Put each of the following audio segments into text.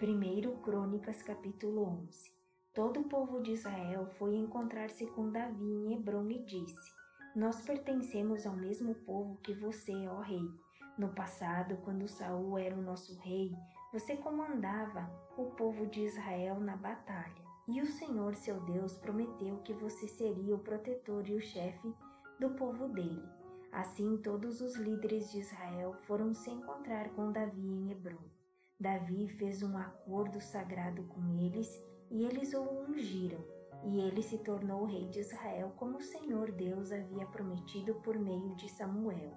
1 Crônicas capítulo 11. Todo o povo de Israel foi encontrar-se com Davi em Hebrom e disse: Nós pertencemos ao mesmo povo que você, ó rei. No passado, quando Saul era o nosso rei, você comandava o povo de Israel na batalha. E o Senhor, seu Deus, prometeu que você seria o protetor e o chefe do povo dele. Assim, todos os líderes de Israel foram se encontrar com Davi em Hebrom. Davi fez um acordo sagrado com eles e eles o ungiram. E ele se tornou rei de Israel como o Senhor Deus havia prometido por meio de Samuel.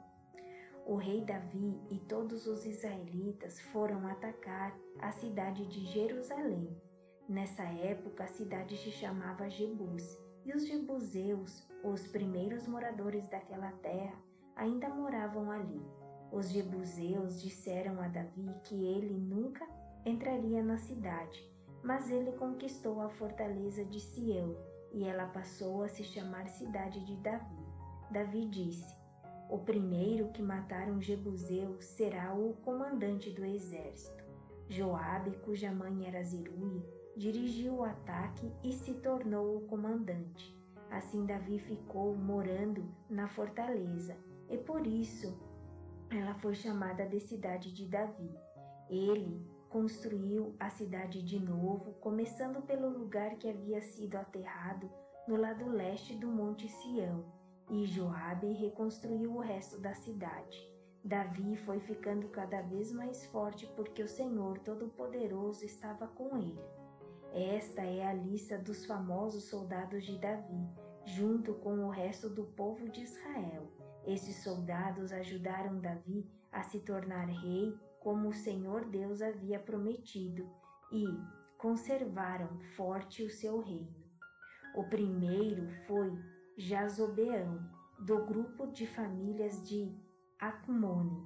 O rei Davi e todos os israelitas foram atacar a cidade de Jerusalém. Nessa época, a cidade se chamava Jebus, e os jebuseus, os primeiros moradores daquela terra, ainda moravam ali. Os jebuseus disseram a Davi que ele nunca entraria na cidade, mas ele conquistou a fortaleza de Sião, e ela passou a se chamar cidade de Davi. Davi disse: O primeiro que matar um jebuseu será o comandante do exército. Joabe, cuja mãe era Zeruia, dirigiu o ataque e se tornou o comandante. Assim Davi ficou morando na fortaleza, e por isso ela foi chamada de cidade de Davi. Ele construiu a cidade de novo, começando pelo lugar que havia sido aterrado no lado leste do Monte Sião, e Joabe reconstruiu o resto da cidade. Davi foi ficando cada vez mais forte porque o Senhor Todo-Poderoso estava com ele. Esta é a lista dos famosos soldados de Davi, junto com o resto do povo de Israel. Esses soldados ajudaram Davi a se tornar rei, como o Senhor Deus havia prometido, e conservaram forte o seu reino. O primeiro foi Jazobeão, do grupo de famílias de Acmone.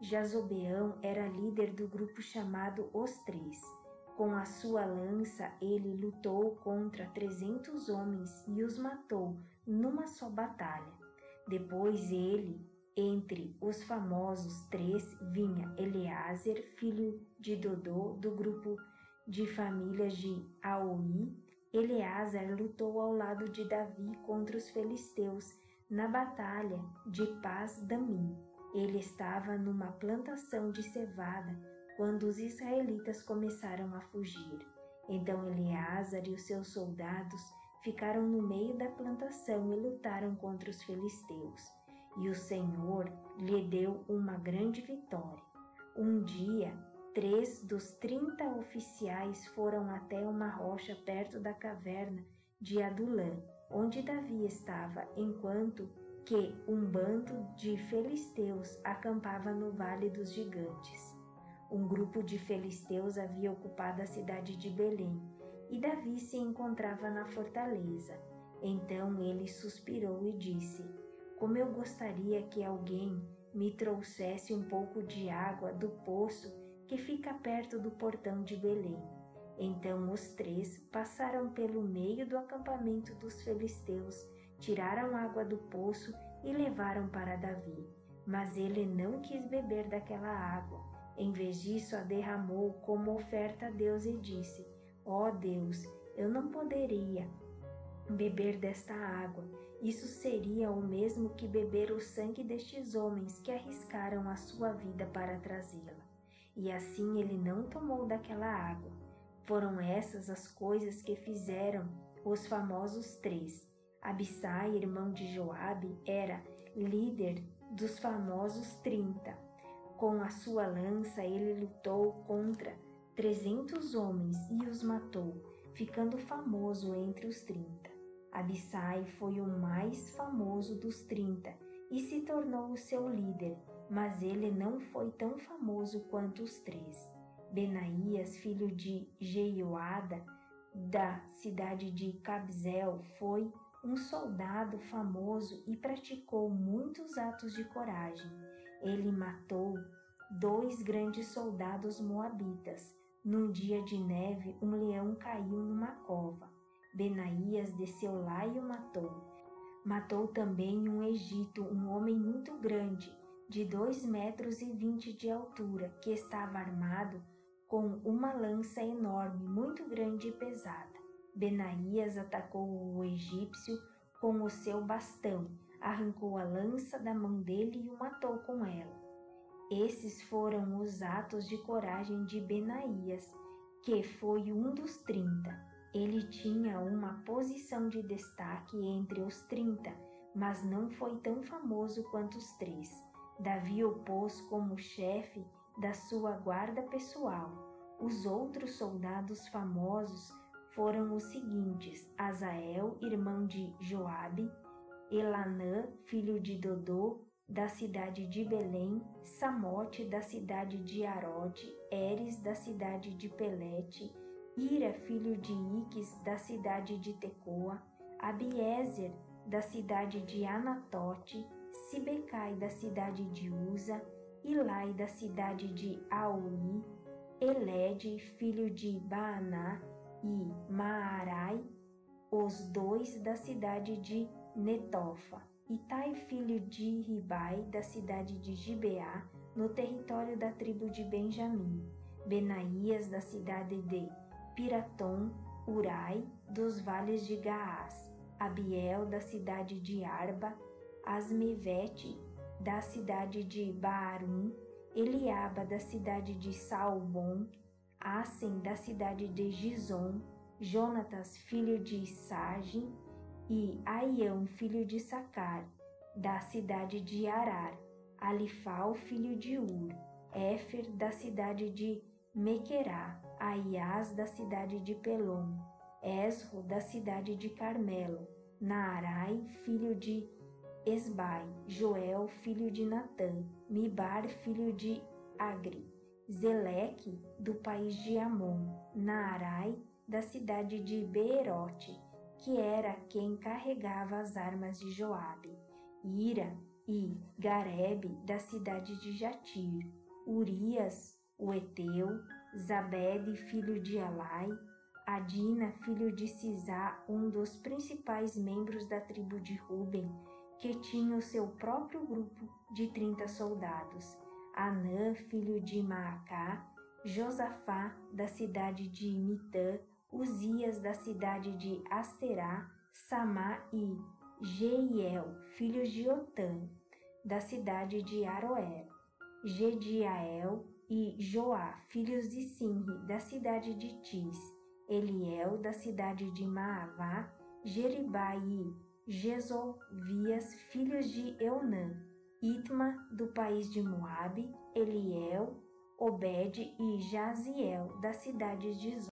Jazobeão era líder do grupo chamado Os Três. Com a sua lança, ele lutou contra 300 homens e os matou numa só batalha. Depois entre os famosos três, vinha Eleazer, filho de Dodô, do grupo de famílias de Aoi. Eleazer lutou ao lado de Davi contra os filisteus na batalha de Pas-damim. Ele estava numa plantação de cevada quando os israelitas começaram a fugir. Então Eleazar e os seus soldados ficaram no meio da plantação e lutaram contra os filisteus. E o Senhor lhe deu uma grande vitória. Um dia, 3 dos 30 oficiais foram até uma rocha perto da caverna de Adulã, onde Davi estava, enquanto que um bando de filisteus acampava no Vale dos Gigantes. Um grupo de filisteus havia ocupado a cidade de Belém, e Davi se encontrava na fortaleza. Então ele suspirou e disse: Como eu gostaria que alguém me trouxesse um pouco de água do poço que fica perto do portão de Belém. Então os três passaram pelo meio do acampamento dos filisteus, tiraram água do poço e levaram para Davi. Mas ele não quis beber daquela água. Em vez disso, a derramou como oferta a Deus e disse: Ó Deus, eu não poderia beber desta água. Isso seria o mesmo que beber o sangue destes homens que arriscaram a sua vida para trazê-la. E assim ele não tomou daquela água. Foram essas as coisas que fizeram os famosos três. Abissai, irmão de Joabe, era líder dos famosos 30. Com a sua lança ele lutou contra 300 homens e os matou, ficando famoso entre os 30. Abissai foi o mais famoso dos 30 e se tornou o seu líder, mas ele não foi tão famoso quanto os três. Benaías, filho de Jeioada, da cidade de Cabzel, foi um soldado famoso e praticou muitos atos de coragem. Ele matou 2 grandes soldados moabitas. Num dia de neve, um leão caiu numa cova. Benaías desceu lá e o matou. Matou também um egito, um homem muito grande, de 2,20 metros de altura, que estava armado com uma lança enorme, muito grande e pesada. Benaías atacou o egípcio com o seu bastão, arrancou a lança da mão dele e o matou com ela. Esses foram os atos de coragem de Benaías, que foi um dos 30. Ele tinha uma posição de destaque entre os 30, mas não foi tão famoso quanto os 3. Davi o pôs como chefe da sua guarda pessoal. Os outros soldados famosos foram os seguintes: Azael, irmão de Joabe, Elanã, filho de Dodô, da cidade de Belém, Samote, da cidade de Arode, Eres, da cidade de Pelete, Ira, filho de Iques, da cidade de Tecoa, Abiezer, da cidade de Anatote, Sibecai, da cidade de Uza, Ilai, da cidade de Aui, Elede, filho de Baaná, e Maarai, os 2 da cidade de Netofa. Itai, filho de Ribai, da cidade de Gibeá, no território da tribo de Benjamim. Benaías, da cidade de Piratom, Urai, dos vales de Gaás. Abiel, da cidade de Arba, Asmevete, da cidade de Baarum, Eliaba, da cidade de Saalbom, Asen, da cidade de Gizom, Jonatas, filho de Sage, e Aião, filho de Sacar, da cidade de Arar, Alifal, filho de Ur, Éfer, da cidade de Mequerá, Aias, da cidade de Pelom, Esro, da cidade de Carmelo, Naarai, filho de Esbai, Joel, filho de Natã, Mibar, filho de Agri, Zeleque, do país de Amon, Naarai, da cidade de Beerote, que era quem carregava as armas de Joabe, Ira e Garebe, da cidade de Jatir, Urias, o Eteu, Zabede, filho de Elai, Adina, filho de Sisá, um dos principais membros da tribo de Ruben, que tinha o seu próprio grupo de 30 soldados, Anã, filho de Maacá, Josafá, da cidade de Mitã, Uzias, da cidade de Asterá, Samá e Jeiel, filhos de Otã, da cidade de Aroer, Gediael e Joá, filhos de Simri, da cidade de Tis, Eliel, da cidade de Maavá, Jeribá e Gezovias, filhos de Eunã, Itma, do país de Moabe, Eliel, Obed e Jaziel, da cidade de Zó.